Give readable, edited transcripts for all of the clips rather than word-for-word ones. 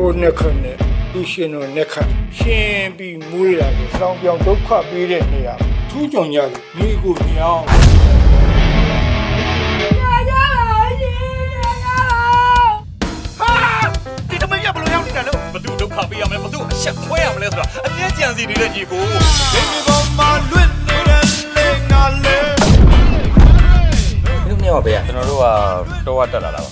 ကိုနှစ်ခနဲ့သူရှင်တို့နှစ်ခရှင်ပြီးမွေးလာတယ်ဆောင်းပြောင်းဒုက္ခပေးတဲ့နေရာထူးကြောင်ကြတယ်မိကိုမြောင်းဒီတမရဘလို့ရောက်နေတာလို့ဘသူဒုက္ခပေးရမလဲဘသူအချက်ခွဲရမလဲဆိုတာအမြဲကြံစီနေတဲ့ညီကိုဒီကောင်မှလွတ်နေတဲ့လေငါလေလူမျိုးပါဗျာကျွန်တော်တို့ကတော့တက်လာတာပါ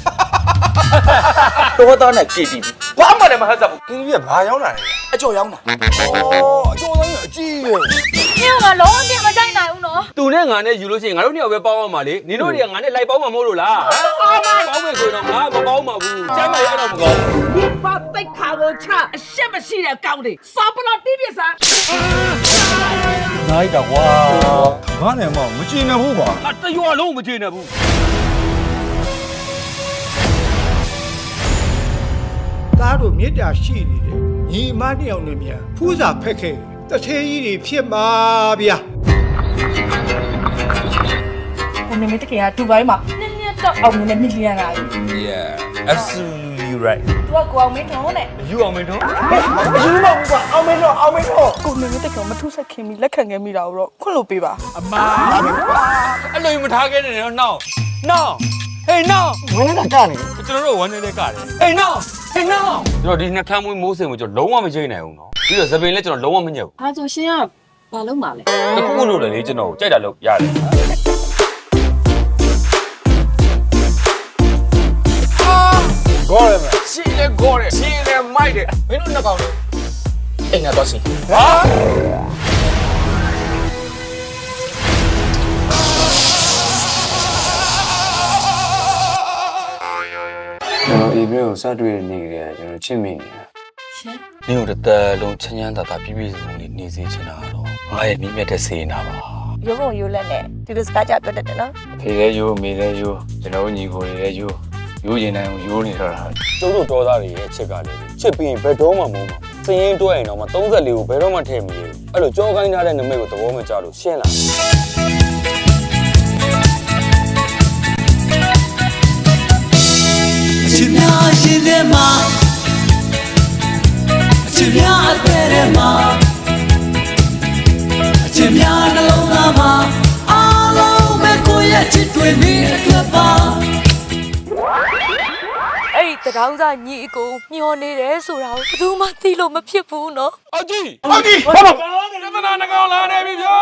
တော့တော့နဲ့ကြည်တီးဘာမှလည်းမဟတ်စဘူး ဒီကြီးကဘာရောက်လာလဲ အကျော်ရောက်တာ ဩအကျော်သားကြီးအကြီးပဲ 你有个老人家在哪有呢？ သူနဲ့ငါနဲ့ယူလို့ရှိရင်ငါတို့နှစ်ယောက်ပဲပေါင်းအောင်ပါလေနင်တို့တွေကငါနဲ့လိုက်ပေါင်းမှာမဟုတ်လို့လားပေါင်းမယ်ဆိုရင်တော့ငါမပေါင်းပါဘူးကျမ်းမရတော့မကောင်း 你把带卡我叉，什么事了搞的？啥不了地边上？ နိုင်တာကွာငါနဲ့မကြည့်နေဘူးကွာ ငါတရွာလုံးမကျေနပ်ဘူး သားတို့မေတ္တာရှိနေတယ်ညီမနှစ်ယောက်နဲ့မြန်ဖူးစာဖက်ခဲ့တထေးကြီးတွေဖြစ်မှာဗျာ 我妹妹这个呀，杜拜嘛，年年到澳门的米利亚来， Yeah absolutely right 杜个澳门头呢？ ယူအောင်မင်းတို့ ယူမဟုတ်ကွာအောင်မင်းတော့အောင်မင်းတော့ ကို妹妹တကယ်မထူးဆက်ခင်ပြီးလက်ခံခဲ့မိတာတော့ခွင့်လို့ပေးပါ အမအဲ့လိုမထားခဲ့နဲ့တော့နောင်ဟေးနောင် ဝင်းကကနေ ကျွန်တော်တို့ဝမ်းနေလဲကတယ်ဟေးနောင်ကျွန်တော်ဒီနှကမ်းမွေးမိုးစင်ကိုကျွန်တော်လုံးဝမချိန်နိုင်ဘူးနော်ပြီးတော့သပင်လည်းကျွန်တော်လုံးဝမညက်ဘူး 他就先要把路马嘞。 တခုခုလို့လည်းလေကျွန်တော်ကြိုက်တာလို့ရတယ် ကောရမယ် ရှင်းလဲခေါ်တယ်ရှင်းလဲမိုက်တယ်မင်းတို့နှစ်ကောင်လေးအိမ်ကတော့စီဟာ ကျွန်တော်အေးမျိုးကိုစတွေ့နေကြတယ်ကျွန်တော်ချစ်မိနေတာ နင်တို့တစ်သက်လုံးချမ်းချမ်းသာသာပြည့်ပြည့်စုံစုံလေးနေစေချင်တာတော့ငါရဲ့မြင့်မြတ်တဲ့စေနာပါ ရုံးရုံးလက်နဲ့ဒီလိုစကားကြပြောတတ်တယ်နော် ဖေလည်းယူမေလည်းယူကျွန်တော်ညီကိုတွေလည်းယူရင်တိုင်းယူနေတော့တာ ကျုပ်တို့တော်သားတွေရဲ့ချစ်ကလည်းချစ်ပြီးရင်ဘယ်တော့မှမုန်းမှာစည်ရင်တွဲရင်တော့မှ34ကိုဘယ်တော့မှထည့်မရဘူးအဲ့လိုကြောကိုင်းထားတဲ့နမိတ်ကိုသဘောမကျလို့ရှင်းလာ ချစ်များရှိတဲ့မှာချစ်များအသေးတဲ့မှာချစ်များနှလုံးသားမှာအားလုံးပဲကိုယ့်ရဲ့ချစ်တွေမိအတွက်ပါ အဲ့ဒီတကောင်းသားညီအကိုမျောနေတယ်ဆိုတာကိုဘယ်သူမှသိလို့မဖြစ်ဘူးနော် အကြီးဘာမကောင်းတယ်သနာနှကောင်လာနေပြီဗျာ